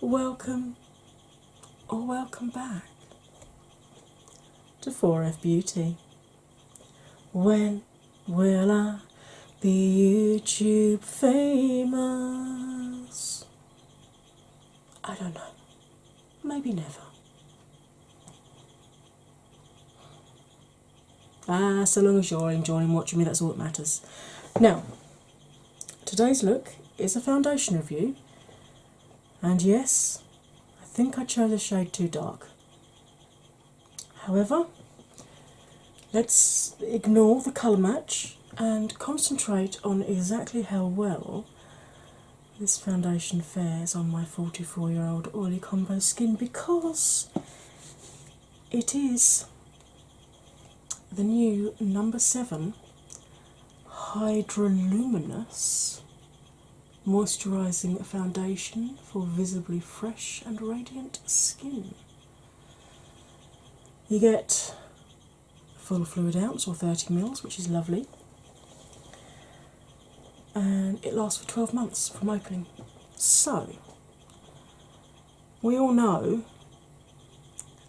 welcome or welcome back to 4F Beauty. When will I be YouTube famous? I don't know. Maybe never. So long as you're enjoying watching me, that's all that matters. Now, today's look is a foundation review, and yes, I think I chose a shade too dark. However, let's ignore the colour match and concentrate on exactly how well this foundation fares on my 44-year-old oily combo skin, because it is the new No7 Hydra Luminous moisturising foundation for visibly fresh and radiant skin. You get a full fluid ounce or 30ml, which is lovely, and it lasts for 12 months from opening. So, we all know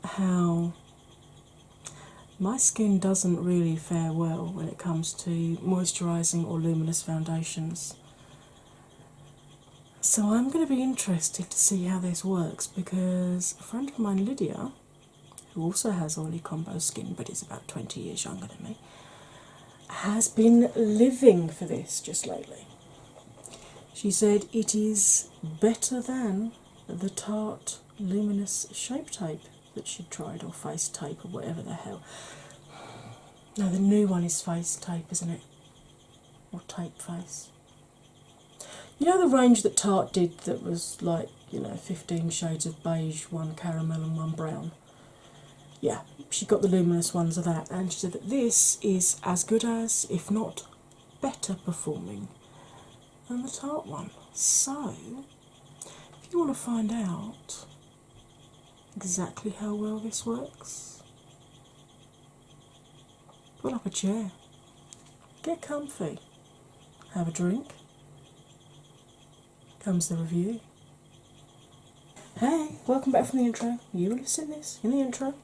how my skin doesn't really fare well when it comes to moisturising or luminous foundations. So I'm going to be interested to see how this works, because a friend of mine, Lydia, who also has oily combo skin but is about 20 years younger than me, has been living for this just lately. She said it is better than the Tarte Luminous Shape Tape that she'd tried, or Face Tape, or whatever the hell. No, the new one is Face Tape, isn't it? Or Tape Face. You know the range that Tarte did that was like, 15 shades of beige, one caramel and one brown? Yeah, she got the luminous ones of that, and she said that this is as good as, if not better performing than the Tarte one. So, if you want to find out exactly how well this works, pull up a chair, get comfy, have a drink. Comes the review. Hey, welcome back from the intro. You will have seen this in the intro.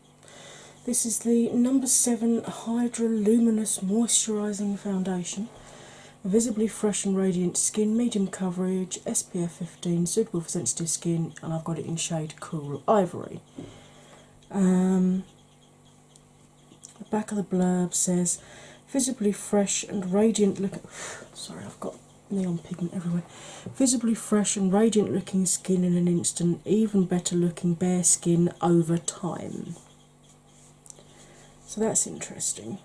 This is the No7 Hydra Luminous Moisturising Foundation. Visibly fresh and radiant skin, medium coverage, SPF 15, suitable for sensitive skin, and I've got it in shade Cool Ivory. The back of the blurb says, visibly fresh and radiant looking... Sorry, I've got neon pigment everywhere. Visibly fresh and radiant looking skin in an instant, even better looking bare skin over time. So that's interesting.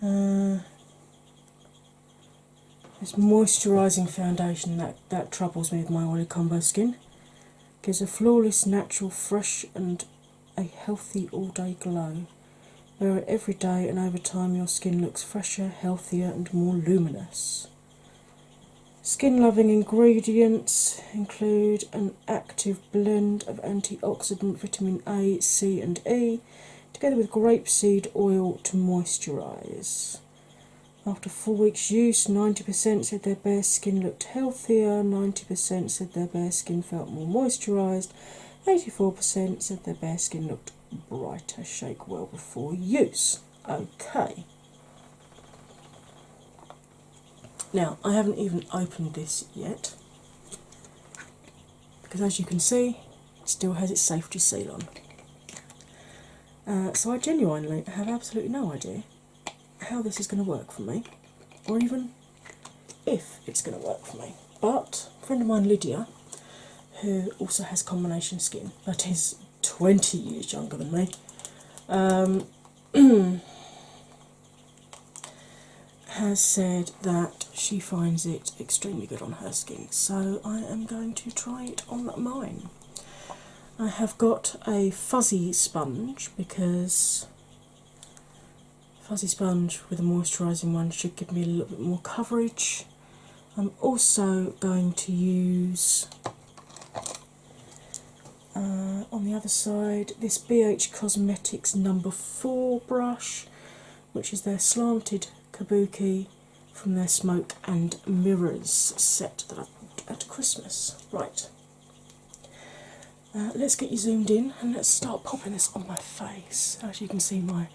This moisturising foundation that troubles me with my oily combo skin. Gives a flawless, natural, fresh and a healthy all-day glow. Wear it every day, and over time your skin looks fresher, healthier and more luminous. Skin-loving ingredients include an active blend of antioxidant vitamin A, C and E, together with grapeseed oil to moisturise. After 4 weeks use, 90% said their bare skin looked healthier, 90% said their bare skin felt more moisturised, 84% said their bare skin looked brighter. Shake well before use. Okay. Now, I haven't even opened this yet, because as you can see, it still has its safety seal on. So I genuinely have absolutely no idea how this is going to work for me, or even if it's going to work for me. But a friend of mine, Lydia, who also has combination skin but is 20 years younger than me, has said that she finds it extremely good on her skin, so I am going to try it on mine. I have got a fuzzy sponge, because fuzzy sponge with a moisturising one should give me a little bit more coverage. I'm also going to use on the other side this BH Cosmetics No. 4 brush, which is their slanted kabuki from their Smoke and Mirrors set that I bought at Christmas. Right, let's get you zoomed in and let's start popping this on my face. As you can see, my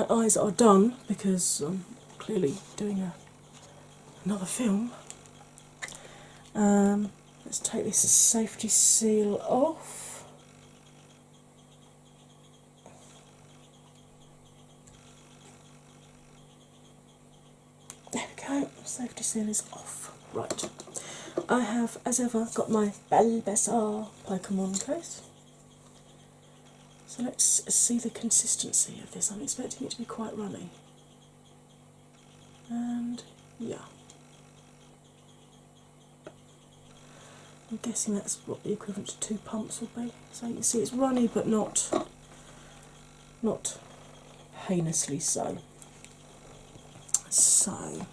eyes are done because I'm clearly doing another film. Let's take this safety seal off. There we go, safety seal is off. Right, I have, as ever, got my Bulbasaur Pokemon case. So let's see the consistency of this. I'm expecting it to be quite runny. And yeah. I'm guessing that's what the equivalent to 2 pumps would be. So you can see it's runny but not heinously so. So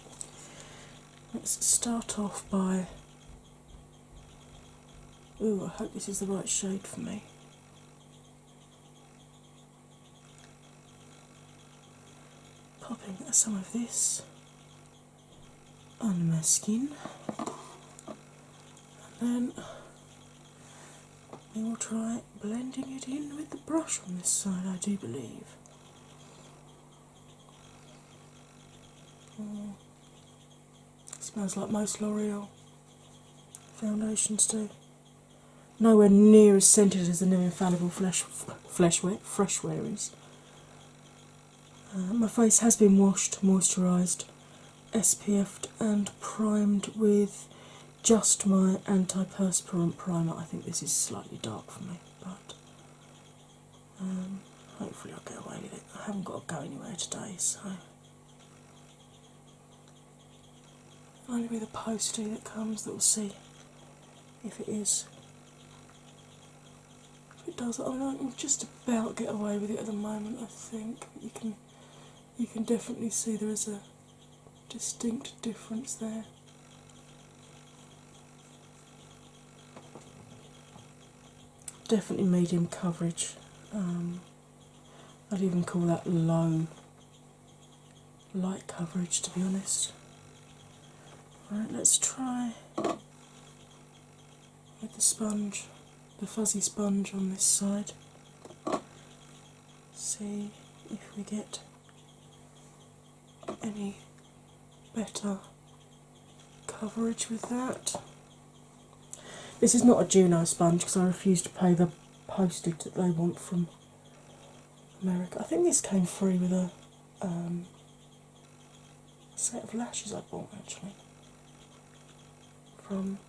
let's start off by, ooh, I hope this is the right shade for me. Popping some of this on my skin. Then we will try blending it in with the brush on this side, I do believe. Smells like most L'Oreal foundations do. Nowhere near as scented as the new Infallible Freshwear is. My face has been washed, moisturised, SPF'd and primed with just my antiperspirant primer. I think this is slightly dark for me, but hopefully I'll get away with it. I haven't got to go anywhere today, so only with a postie that comes that will see if it is. If it does, I mean, I can just about get away with it at the moment. I think you can definitely see there is a distinct difference there. Definitely medium coverage. I'd even call that low light coverage, to be honest. Right, let's try with the sponge, the fuzzy sponge on this side. See if we get any better coverage with that. This is not a Juno sponge because I refuse to pay the postage that they want from America. I think this came free with a set of lashes I bought actually from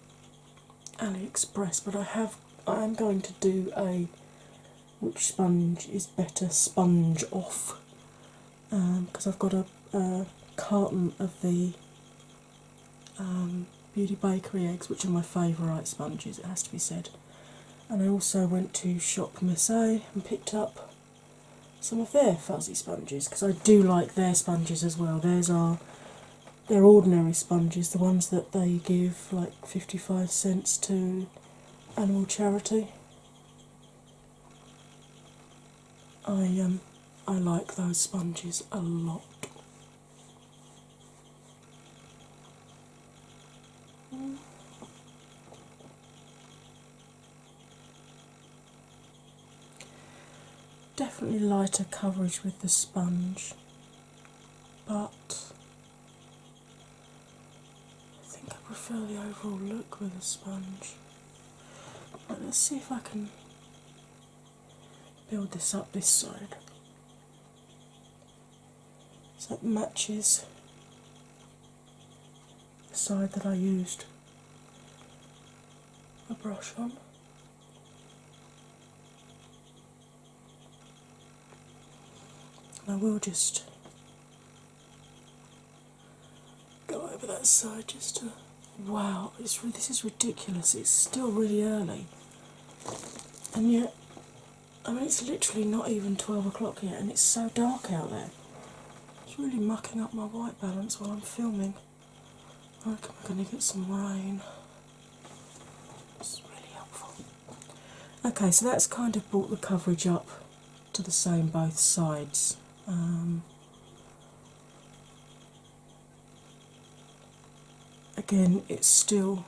AliExpress, but I am going to do a which sponge is better sponge off because I've got a carton of the Beauty Bakery eggs, which are my favourite sponges, it has to be said. And I also went to Shop Marseille and picked up some of their fuzzy sponges because I do like their sponges as well. They're ordinary sponges, the ones that they give like 55 cents to animal charity. I like those sponges a lot. Definitely lighter coverage with the sponge, but I think I prefer the overall look with the sponge. But let's see if I can build this up this side so it matches the side that I used a brush on. I will just go over that side just to. Wow, this is ridiculous. It's still really early, and yet, I mean, it's literally not even 12 o'clock yet, and it's so dark out there. It's really mucking up my white balance while I'm filming. I reckon we're going to get some rain. It's really helpful. Okay, so that's kind of brought the coverage up to the same both sides. Again, it's still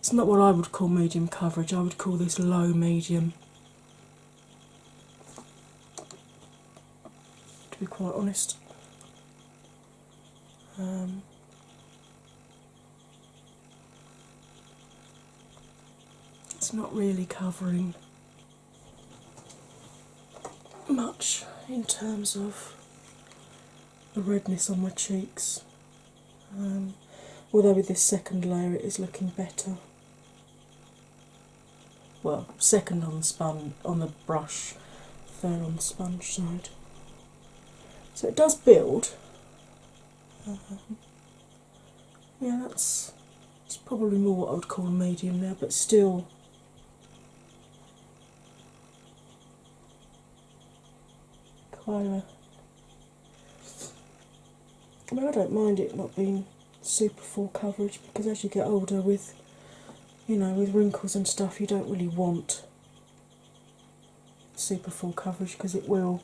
It's not what I would call medium coverage, I would call this low medium, to be quite honest. It's not really covering much in terms of the redness on my cheeks. Although with this second layer it is looking better. Well, second on the brush, third on the sponge side. So it does build. Yeah, it's probably more what I would call a medium now, but still quite a. I mean, I don't mind it not being super full coverage, because as you get older, with with wrinkles and stuff, you don't really want super full coverage, because it will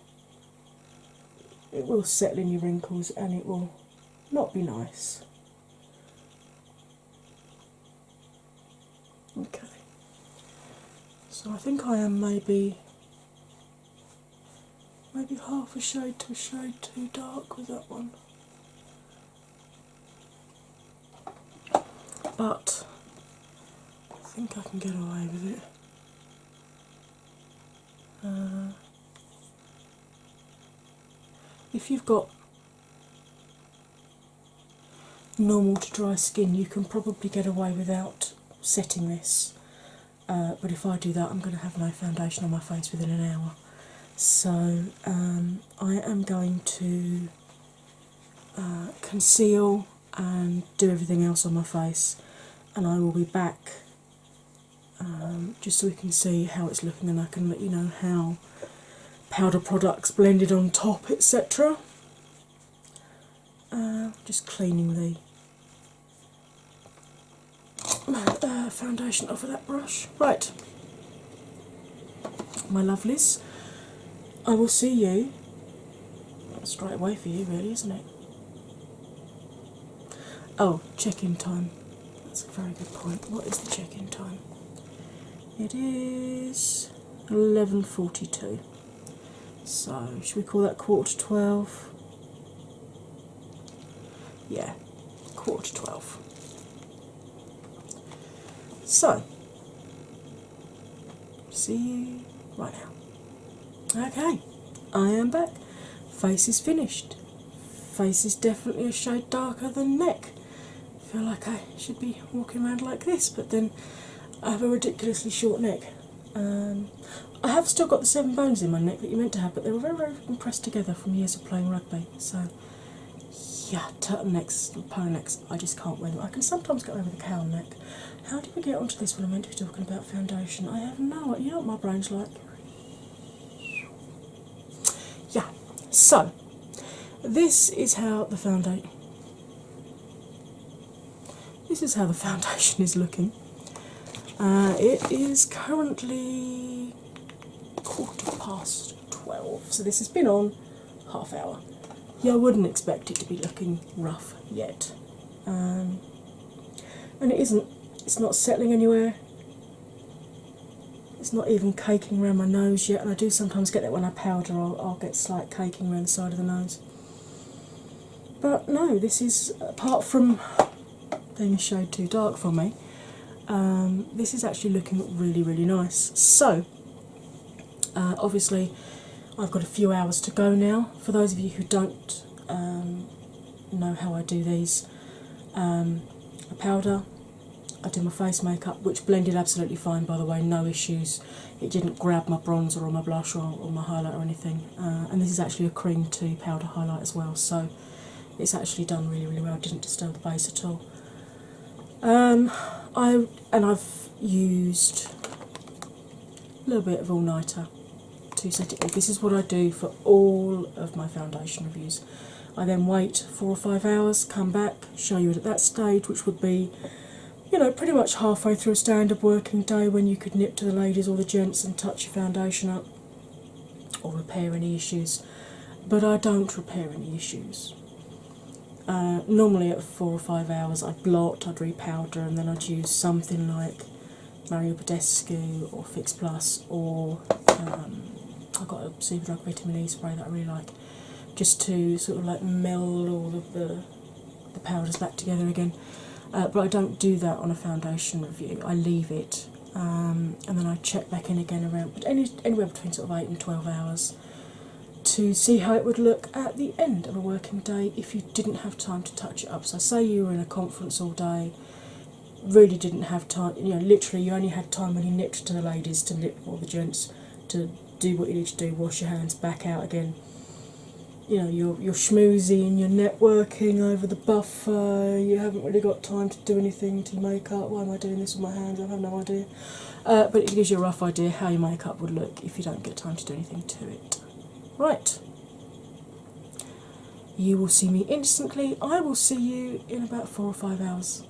settle in your wrinkles and it will not be nice. Okay, so I think I am maybe half a shade to a shade too dark with that one. But I think I can get away with it. If you've got normal to dry skin, you can probably get away without setting this. But if I do that, I'm going to have no foundation on my face within an hour. So I am going to conceal and do everything else on my face, and I will be back just so we can see how it's looking, and I can let you know how powder products blended on top, etc. Just cleaning the foundation off of that brush. Right, my lovelies, I will see you straight away for you, really, isn't it? Oh, check-in time. That's a very good point. What is the check-in time? It is 11:42. So, should we call that 11:45? Yeah, 11:45. So, see you right now. Okay, I am back. Face is finished. Face is definitely a shade darker than neck. I feel like I should be walking around like this, but then I have a ridiculously short neck. I have still got the 7 bones in my neck that you're meant to have, but they were very, very compressed together from years of playing rugby. So, yeah, turtlenecks, polo necks, I just can't wear them. I can sometimes get away with a cowl neck. How did we get onto this when I'm meant to be talking about foundation? I have no idea. You know what my brain's like? Yeah, so this is how the foundation. This is how the foundation is looking. It is currently 12:15, so this has been on half hour. Yeah, I wouldn't expect it to be looking rough yet. And it isn't. It's not settling anywhere. It's not even caking around my nose yet, and I do sometimes get that when I powder, I'll get slight caking around the side of the nose. But no, this is, apart from being a shade too dark for me, this is actually looking really, really nice. So, obviously, I've got a few hours to go now. For those of you who don't know how I do these, I powder, I do my face makeup, which blended absolutely fine, by the way, no issues. It didn't grab my bronzer or my blush or my highlight or anything. And this is actually a cream to powder highlight as well, so it's actually done really, really well. It didn't disturb the base at all. I've used a little bit of all-nighter to set it with. This is what I do for all of my foundation reviews. I then wait 4 or 5 hours, come back, show you it at that stage, which would be, you know, pretty much halfway through a standard working day, when you could nip to the ladies or the gents and touch your foundation up or repair any issues. But I don't repair any issues. Normally at 4 or 5 hours I'd blot, I'd repowder, and then I'd use something like Mario Badescu or Fix Plus, or I've got a Superdrug vitamin E spray that I really like, just to sort of like meld all of the powders back together again. But I don't do that on a foundation review. I leave it, and then I check back in again around anywhere between sort of 8 and 12 hours to see how it would look at the end of a working day if you didn't have time to touch it up. So, say you were in a conference all day, really didn't have time, literally you only had time when you nipped to the ladies to nip, or the gents, to do what you need to do, wash your hands, back out again. You're schmoozing, you're networking over the buffer, you haven't really got time to do anything to your makeup. Why am I doing this with my hands? I have no idea. But it gives you a rough idea how your makeup would look if you don't get time to do anything to it. Right. You will see me instantly. I will see you in about 4 or 5 hours.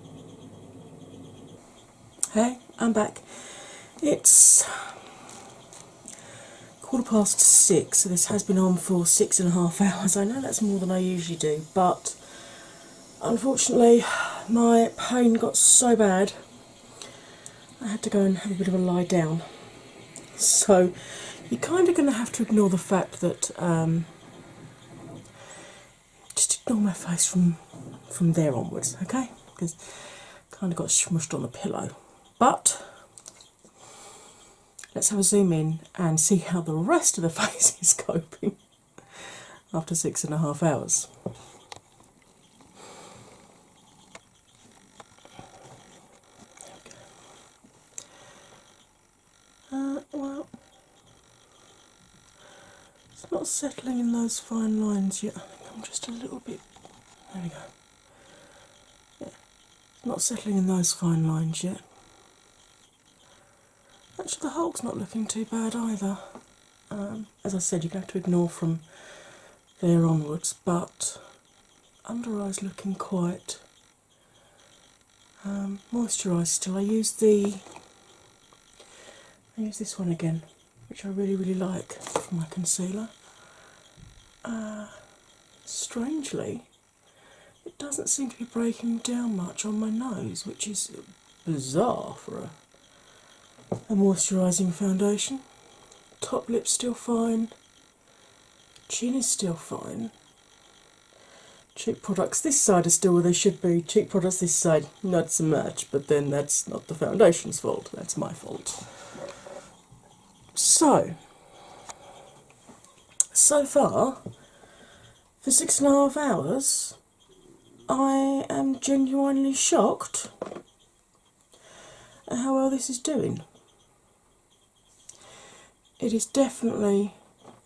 Hey, I'm back. It's 6:15, so this has been on for 6.5 hours. I know that's more than I usually do, but unfortunately my pain got so bad I had to go and have a bit of a lie down. So you're kind of going to have to ignore the fact that just ignore my face from there onwards, okay? Because I kind of got smushed on the pillow. But let's have a zoom in and see how the rest of the face is coping after 6.5 hours. Well, it's not settling in those fine lines yet. I think I'm just a little bit. There we go. Yeah, it's not settling in those fine lines yet. Actually, the Hulk's not looking too bad either. As I said, you're going to have to ignore from there onwards, but under eyes looking quite moisturised still. I use this one again, which I really like for my concealer. Strangely, it doesn't seem to be breaking down much on my nose, which is bizarre for a moisturising foundation. Top lip's still fine, chin is still fine. Cheek products this side are still where they should be. Cheek products this side, not so much, but then that's not the foundation's fault, that's my fault. So far, for 6.5 hours, I am genuinely shocked at how well this is doing. It is definitely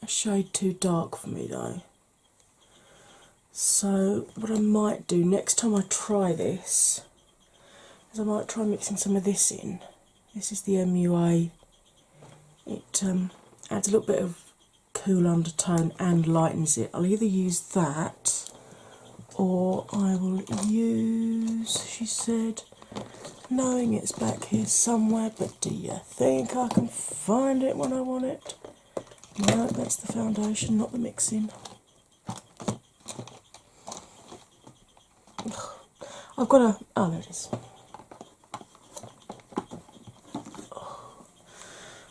a shade too dark for me though. So what I might do next time I try this is I might try mixing some of this in. This is the MUA. It adds a little bit of cool undertone and lightens it. I'll either use that or I will use, she said, knowing it's back here somewhere, but do you think I can find it when I want it? No, that's the foundation, not the mixing. I've got a, oh there it is.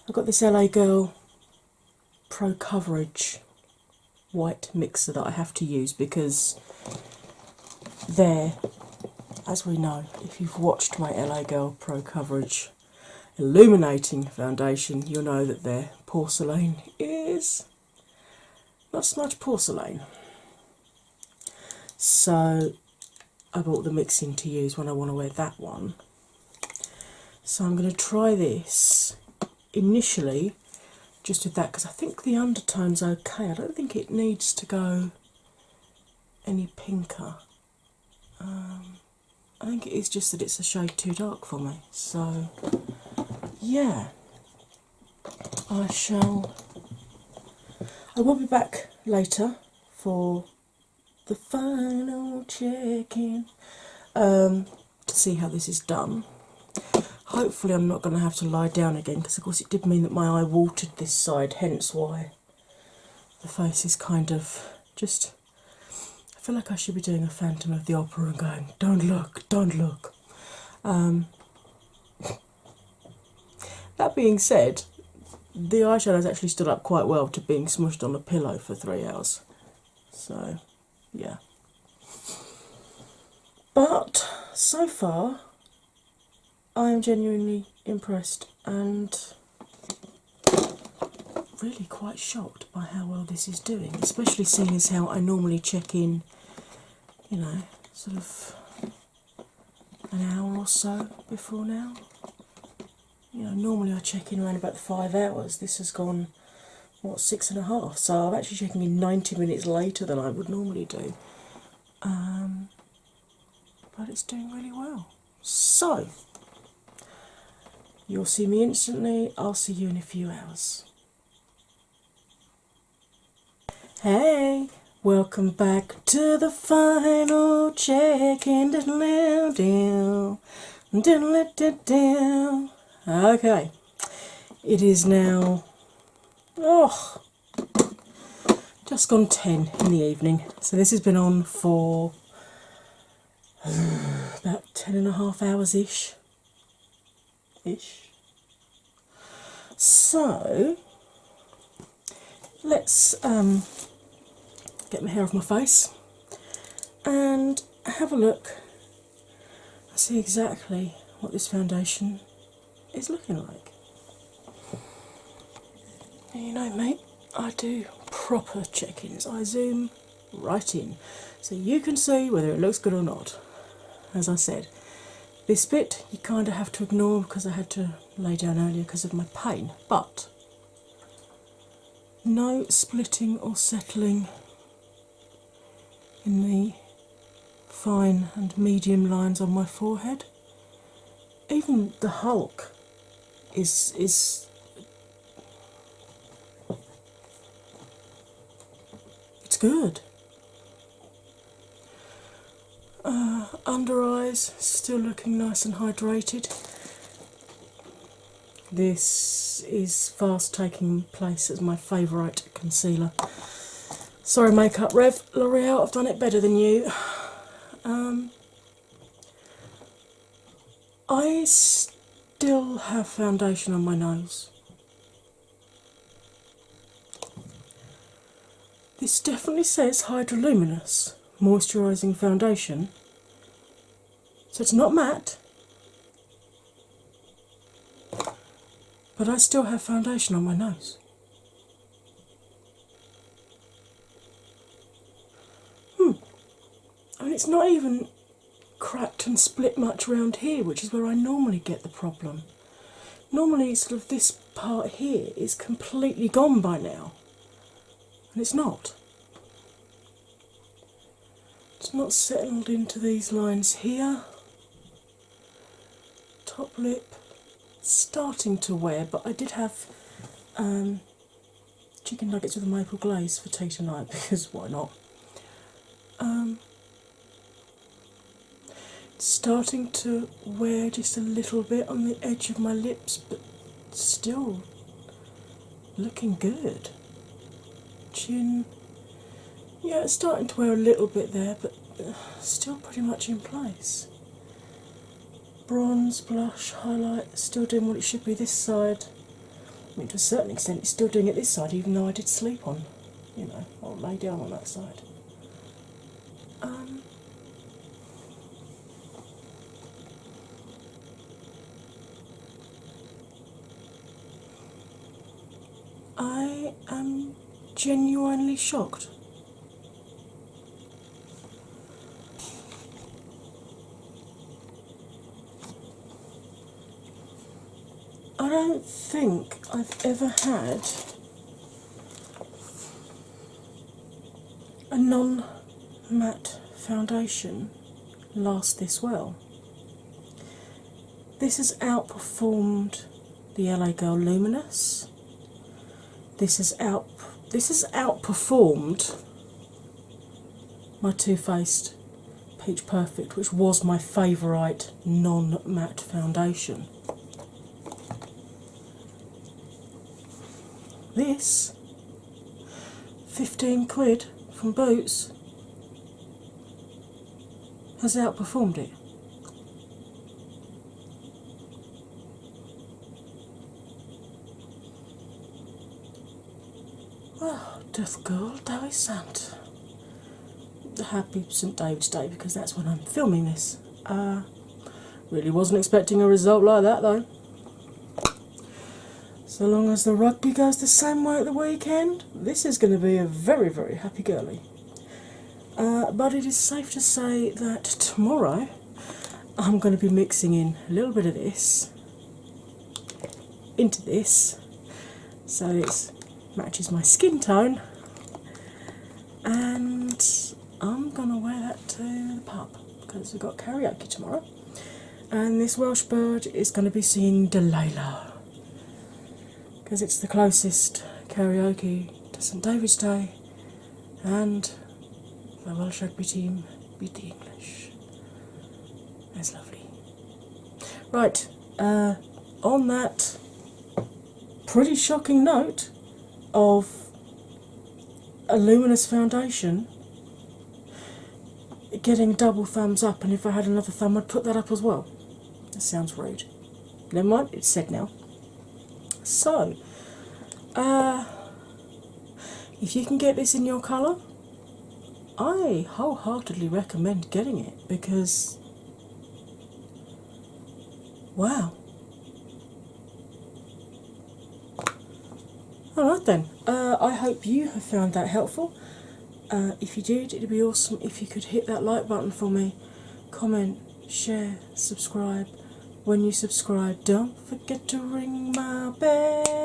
I've got this LA Girl Pro Coverage white mixer that I have to use because there, as we know, if you've watched my LA Girl Pro Coverage illuminating foundation, you'll know that their porcelain is not so much porcelain. So I bought the mixing to use when I want to wear that one. So I'm going to try this initially just with that because I think the undertone's okay. I don't think it needs to go any pinker. I think it is just that it's a shade too dark for me. So yeah, I will be back later for the final check-in to see how this is done. Hopefully I'm not going to have to lie down again because of course it did mean that my eye watered this side, hence why the face is kind of just, I feel like I should be doing a Phantom of the Opera and going, don't look, don't look. That being said, the eyeshadows actually stood up quite well to being smushed on a pillow for 3 hours. So, yeah. But so far, I am genuinely impressed and really quite shocked by how well this is doing, especially seeing as how I normally check in, you know, sort of an hour or so before now. You know, normally I check in around about 5 hours. This has gone, what, 6.5? So I'm actually checking in 90 minutes later than I would normally do. But it's doing really well. So, you'll see me instantly. I'll see you in a few hours. Hey, welcome back to the final check-in. Okay, it is now, just gone 10 in the evening. So this has been on for about 10.5 hours ish. So let's get my hair off my face and have a look and see exactly what this foundation is looking like. And you know, mate, I do proper check-ins. I zoom right in so you can see whether it looks good or not. As I said, this bit you kind of have to ignore because I had to lay down earlier because of my pain, but no splitting or settling in the fine and medium lines on my forehead. Even the Hulk is it's good. Under eyes still looking nice and hydrated. This is fast taking place as my favourite concealer. Sorry, Makeup Rev, L'Oreal, I've done it better than you. I still have foundation on my nose. This definitely says Hydra Luminous moisturising foundation, so it's not matte, but I still have foundation on my nose. I mean, it's not even cracked and split much around here, which is where I normally get the problem. Normally sort of this part here is completely gone by now, and it's not. It's not settled into these lines here. Top lip starting to wear, but I did have chicken nuggets with a maple glaze for tea tonight because why not? Starting to wear just a little bit on the edge of my lips, but still looking good. Chin, yeah, it's starting to wear a little bit there, but still pretty much in place. Bronze, blush, highlight, still doing what it should be this side. I mean, to a certain extent, it's still doing it this side, even though I did sleep on, you know, or lay down on that side. I am genuinely shocked. I don't think I've ever had a non-matte foundation last this well. This has outperformed the LA Girl Luminous. This has outperformed my Too Faced Peach Perfect, which was my favourite non-matte foundation. This, 15 quid from Boots, has outperformed it. Oh, Death Girl, Dewy Sant. Happy St David's Day because that's when I'm filming this. Really wasn't expecting a result like that though. So long as the rugby goes the same way at the weekend, this is going to be a very, very happy girly. But it is safe to say that tomorrow I'm going to be mixing in a little bit of this into this so it matches my skin tone, and I'm going to wear that to the pub because we've got karaoke tomorrow, and this Welsh bird is going to be singing Delilah because it's the closest karaoke to St David's Day, and the Welsh rugby team beat the English. That's lovely. Right, on that pretty shocking note of a luminous foundation getting double thumbs up, and if I had another thumb I'd put that up as well. That sounds rude. Never mind, it's said now. So, if you can get this in your colour, I wholeheartedly recommend getting it because, wow. Alright then, I hope you have found that helpful. If you did, it'd be awesome if you could hit that like button for me, comment, share, subscribe. When you subscribe, don't forget to ring my bell,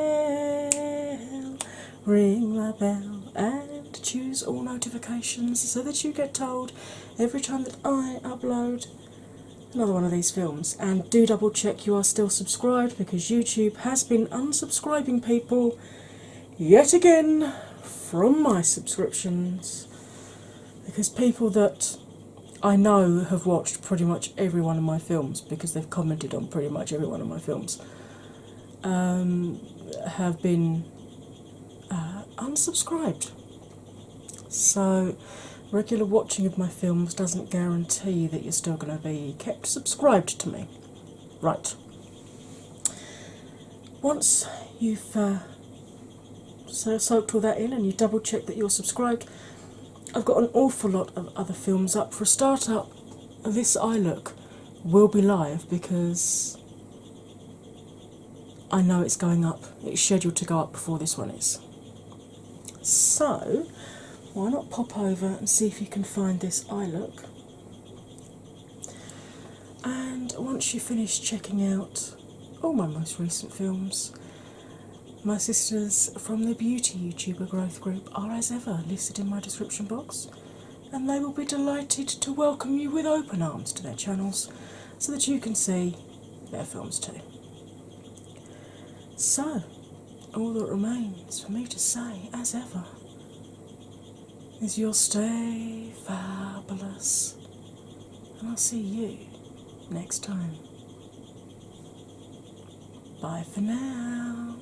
and choose all notifications so that you get told every time that I upload another one of these films. And do double check you are still subscribed because YouTube has been unsubscribing people yet again from my subscriptions, because people that I know have watched pretty much every one of my films because they've commented on pretty much every one of my films have been unsubscribed. So regular watching of my films doesn't guarantee that you're still going to be kept subscribed to me. Right. Once you've soaked all that in and you double check that you're subscribed, I've got an awful lot of other films up. For a start up, this eye look will be live because I know it's going up. It's scheduled to go up before this one is. So, why not pop over and see if you can find this eye look? And once you finish checking out all my most recent films, my sisters from the Beauty YouTuber Growth Group are as ever listed in my description box, and they will be delighted to welcome you with open arms to their channels so that you can see their films too. So, all that remains for me to say, as ever, is you'll stay fabulous, and I'll see you next time. Bye for now.